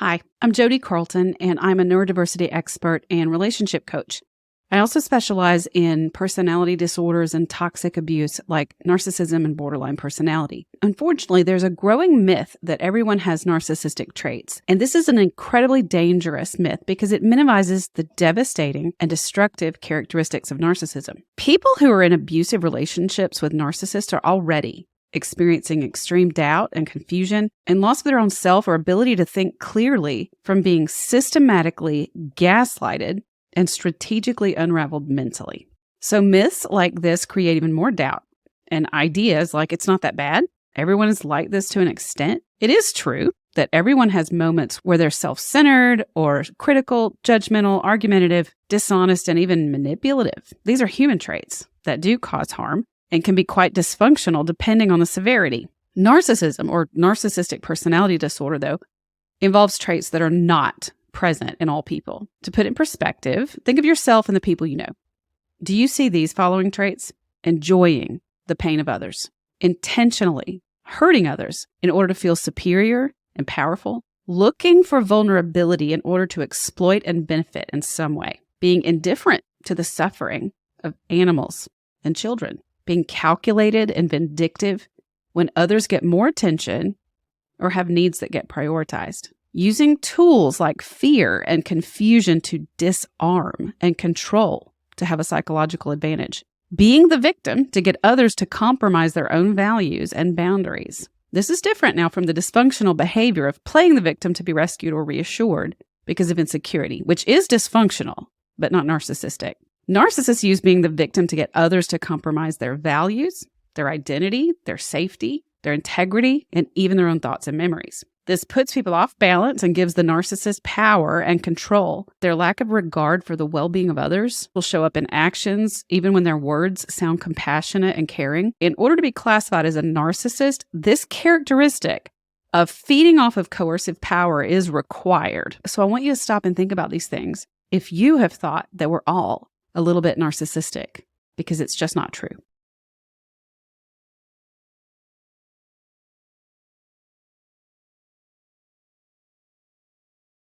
Hi, I'm Jodi Carlton, and I'm a neurodiversity expert and relationship coach. I also specialize in personality disorders and toxic abuse like narcissism and borderline personality. Unfortunately, there's a growing myth that everyone has narcissistic traits, and this is an incredibly dangerous myth because it minimizes the devastating and destructive characteristics of narcissism. People who are in abusive relationships with narcissists are already experiencing extreme doubt and confusion and loss of their own self or ability to think clearly from being systematically gaslighted and strategically unraveled mentally. So myths like this create even more doubt, and ideas like it's not that bad, everyone is like this to an extent. It is true that everyone has moments where they're self-centered or critical, judgmental, argumentative, dishonest, and even manipulative. These are human traits that do cause harm and can be quite dysfunctional depending on the severity. Narcissism, or narcissistic personality disorder, though, involves traits that are not present in all people. To put it in perspective, think of yourself and the people you know. Do you see these following traits? Enjoying the pain of others, intentionally hurting others in order to feel superior and powerful, looking for vulnerability in order to exploit and benefit in some way, being indifferent to the suffering of animals and children, being calculated and vindictive when others get more attention or have needs that get prioritized. Using tools like fear and confusion to disarm and control to have a psychological advantage. Being the victim to get others to compromise their own values and boundaries. This is different now from the dysfunctional behavior of playing the victim to be rescued or reassured because of insecurity, which is dysfunctional, but not narcissistic. Narcissists use being the victim to get others to compromise their values, their identity, their safety, their integrity, and even their own thoughts and memories. This puts people off balance and gives the narcissist power and control. Their lack of regard for the well-being of others will show up in actions, even when their words sound compassionate and caring. In order to be classified as a narcissist, this characteristic of feeding off of coercive power is required. So I want you to stop and think about these things if you have thought that we're all a little bit narcissistic, because it's just not true.